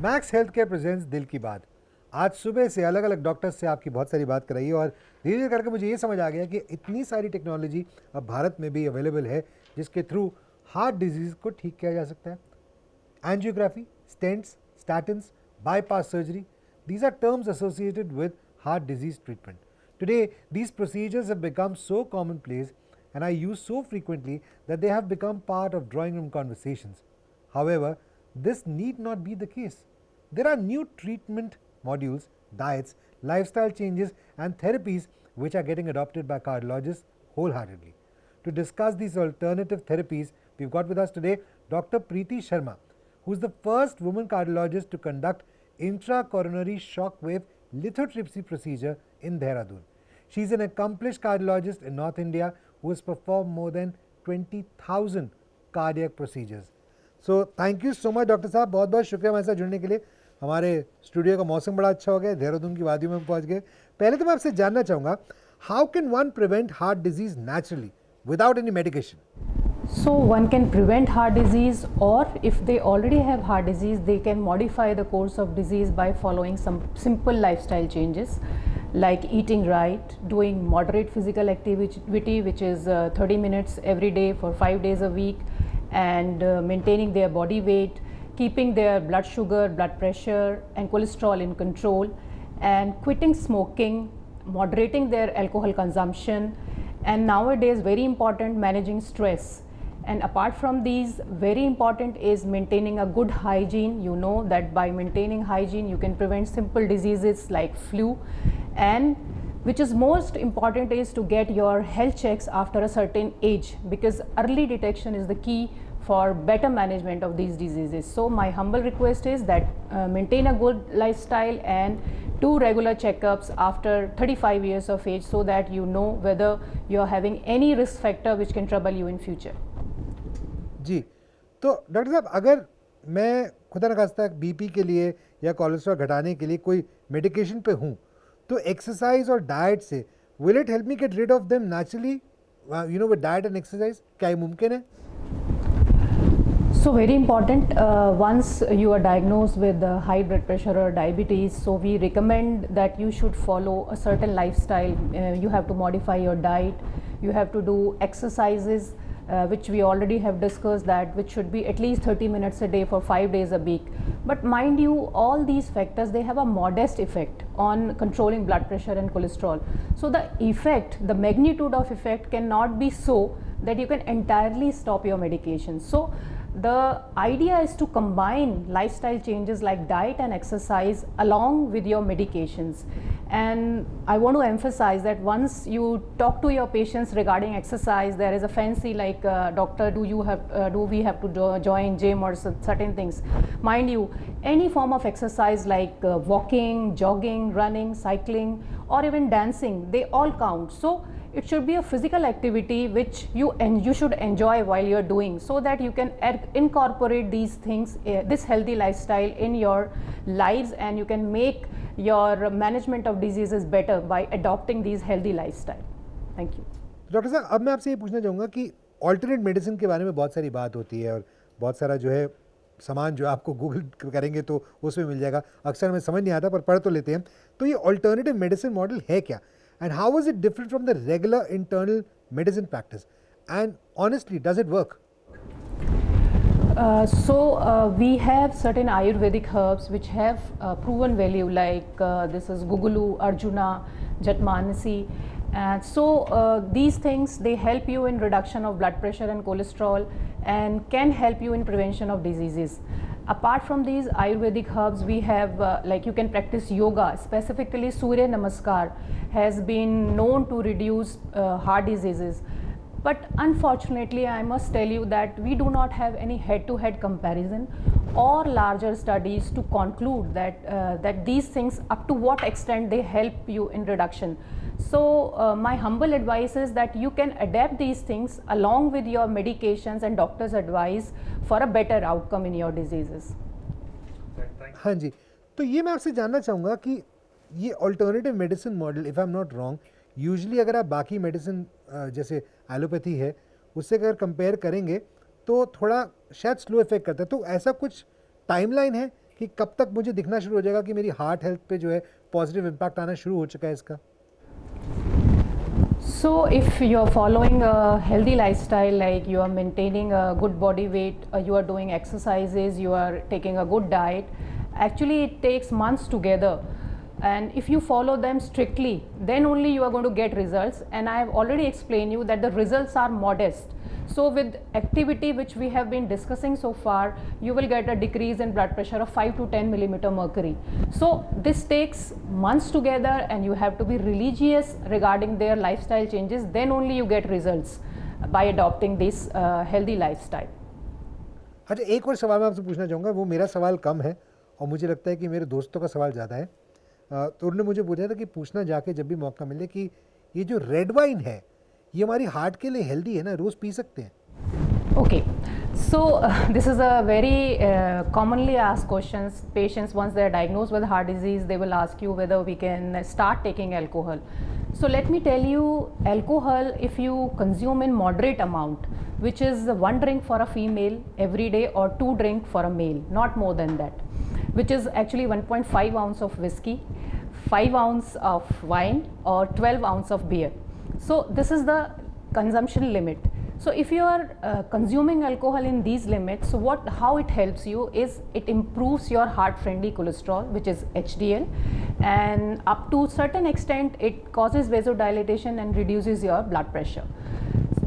Max health care presents दिल की बात। आज सुबह से अलग अलग डॉक्टर्स से आपकी बहुत सारी बात कराई है और धीरे धीरे करके मुझे ये समझ आ गया कि इतनी सारी टेक्नोलॉजी अब भारत में भी अवेलेबल है जिसके थ्रू हार्ट डिजीज़ को ठीक किया जा सकता है। Angiography, stents, statins, bypass surgery, these are terms associated with heart disease treatment. Today, these procedures have become so commonplace and are used so frequently that they have become part of drawing room conversations. However, this need not be the case. There are new treatment modules, diets, lifestyle changes, and therapies which are getting adopted by cardiologists wholeheartedly. To discuss these alternative therapies, we've got with us today Dr. Preeti Sharma, who is the first woman cardiologist to conduct intracoronary shock wave lithotripsy procedure in Dehradun. She is an accomplished cardiologist in North India who has performed more than 20,000 cardiac procedures. So thank you so much doctor साहब, बहुत बहुत शुक्रिया हमारे साथ जुड़ने के लिए। हमारे स्टूडियो का मौसम बड़ा अच्छा हो गया, देहरादून की वादियों में हम पहुंच गए। पहले तो मैं आपसे जानना चाहूँगा, how can one prevent heart disease naturally without any medication? So one can prevent heart disease, or if they already have heart disease, they can modify the course of disease by following some simple lifestyle changes like eating right, doing moderate physical activity which is 30 minutes every day for 5 days a week, and maintaining their body weight, keeping their blood sugar, blood pressure and cholesterol in control, and quitting smoking, moderating their alcohol consumption, and nowadays very important, managing stress. And apart from these, very important is maintaining a good hygiene. You know that by maintaining hygiene you can prevent simple diseases like flu, and which is most important is to get your health checks after a certain age, because early detection is the key for better management of these diseases. So my humble request is that maintain a good lifestyle and do regular checkups after 35 years of age, so that you know whether you are having any risk factor which can trouble you in future. जी, तो doctor साहब, अगर मैं खुदा न खास्ता BP के लिए या कोलेस्ट्रॉल घटाने के लिए कोई मेडिकेशन पे हूँ, तो एक्सरसाइज और डाइट से will it help me get rid of them naturally, you know, with diet and exercise? क्या ये मुमकिन है? So very important, once you are diagnosed with high blood pressure or diabetes, so we recommend that you should follow a certain lifestyle. You have to modify your diet, you have to do exercises, which we already have discussed, that which should be at least 30 minutes a day for 5 days a week. But mind you, all these factors, they have a modest effect on controlling blood pressure and cholesterol. So the effect, the magnitude of effect cannot be so that you can entirely stop your medication. So the idea is to combine lifestyle changes like diet and exercise along with your medications. And I want to emphasize that once you talk to your patients regarding exercise, there is a fancy like doctor, do we have to join gym or certain things. Mind you, any form of exercise like walking, jogging, running, cycling, or even dancing, they all count. So it should be a physical activity which you should enjoy while you're doing, so that you can incorporate these things, this healthy lifestyle in your lives, and you can make your management of diseases better by adopting these healthy lifestyle. Thank you. Doctor साहब, अब मैं आपसे ये पूछना चाहूँगा कि alternate medicine के बारे में बहुत सारी बात होती है और बहुत सारा जो है सामान जो आपको गूगल करेंगे तो उसमें मिल जाएगा। अक्सर हमें समझ नहीं आता पर पढ़ तो लेते हैं। तो ये ऑल्टरनेटिव मेडिसिन मॉडल है क्या, and how is it different from the regular internal medicine practice, and honestly, does it work? We have certain Ayurvedic herbs which have proven value, like this is Gugulu, Arjuna, Jatmanasi, and these things, they help you in reduction of blood pressure and cholesterol and can help you in prevention of diseases. Apart from these Ayurvedic herbs, we have like you can practice yoga, specifically Surya Namaskar has been known to reduce heart diseases. But unfortunately, I must tell you that we do not have any head-to-head comparison or larger studies to conclude that these things, up to what extent they help you in reduction. So my humble advice is that you can adapt these things along with your medications and doctor's advice for a better outcome in your diseases. हाँ जी, तो ये मैं आपसे जानना चाहूँगा कि ये alternative medicine model, if I am not wrong, usually अगर आप बाकी मेडिसिन जैसे एलोपैथी है उससे अगर कंपेयर करेंगे तो थोड़ा शायद स्लो इफेक्ट करता है, तो ऐसा कुछ टाइमलाइन है कि कब तक मुझे दिखना शुरू हो जाएगा कि मेरी हार्ट हेल्थ पे जो है पॉजिटिव इम्पैक्ट आना शुरू हो चुका है इसका? So, if you are following a healthy lifestyle, like you are maintaining a good body weight, you are doing exercises, you are taking a good diet, actually it takes months together. And if you follow them strictly, then only you are going to get results. And I have already explained you that the results are modest. So with activity which we have been discussing so far, you will get a decrease in blood pressure of 5 to 10 millimeter mercury. So this takes months together, and you have to be religious regarding their lifestyle changes. Then only you get results by adopting this healthy lifestyle. अच्छा, एक और सवाल मैं आपसे पूछना चाहूँगा, वो मेरा सवाल कम है और मुझे लगता है कि मेरे दोस्तों का सवाल ज़्यादा है। तो उन्होंने मुझे पूछा था कि पूछना जाके जब भी मौका मिले कि ये जो रेड वाइन है ये हमारी हार्ट के लिए हेल्दी है ना, रोज़ पी सकते हैं? Okay, so this is a very commonly asked questions. Patients, once they are diagnosed with heart disease, they will ask you whether we can start taking alcohol. So let me tell you, alcohol, if you consume in moderate amount, which is 1 drink for a female every day or 2 drink for a male, not more than that, which is actually 1.5 ounce of whiskey, 5 ounce of wine, or 12 ounce of beer. So this is the consumption limit. So if you are consuming alcohol in these limits, so how it helps you is it improves your heart friendly cholesterol, which is HDL, and up to certain extent it causes vasodilation and reduces your blood pressure.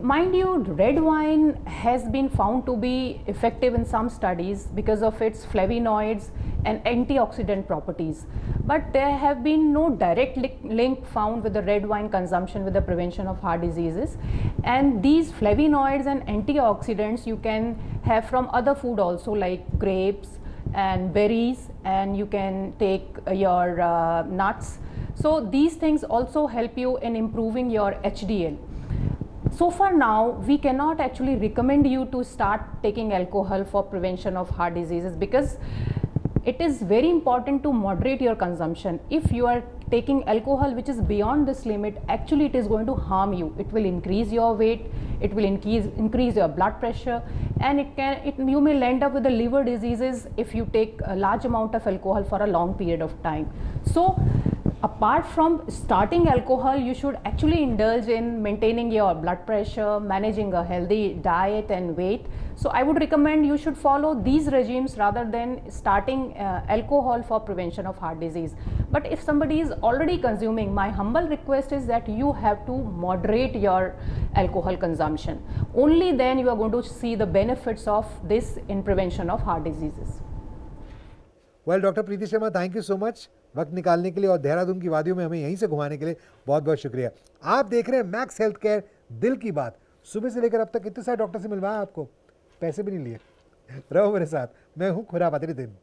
Mind you, red wine has been found to be effective in some studies because of its flavonoids and antioxidant properties, but there have been no direct link found with the red wine consumption with the prevention of heart diseases. And these flavonoids and antioxidants you can have from other food also, like grapes and berries, and you can take your nuts. So these things also help you in improving your HDL. So far now, we cannot actually recommend you to start taking alcohol for prevention of heart diseases, because it is very important to moderate your consumption. If you are taking alcohol which is beyond this limit, actually it is going to harm you. It will increase your weight, it will increase your blood pressure, and you may end up with the liver diseases if you take a large amount of alcohol for a long period of time. So apart from starting alcohol, you should actually indulge in maintaining your blood pressure, managing a healthy diet and weight. So I would recommend you should follow these regimes rather than starting alcohol for prevention of heart disease. But if somebody is already consuming, my humble request is that you have to moderate your alcohol consumption. Only then you are going to see the benefits of this in prevention of heart diseases. Well doctor Preeti Sharma, thank you so much वक्त निकालने के लिए और देहरादून की वादियों में हमें यहीं से घुमाने के लिए बहुत बहुत शुक्रिया। आप देख रहे हैं मैक्स हेल्थ केयर, दिल की बात। सुबह से लेकर अब तक इतने सारे डॉक्टर से मिलवाया आपको, पैसे भी नहीं लिए। रहो मेरे साथ, मैं हूँ खुरापात्री दिन।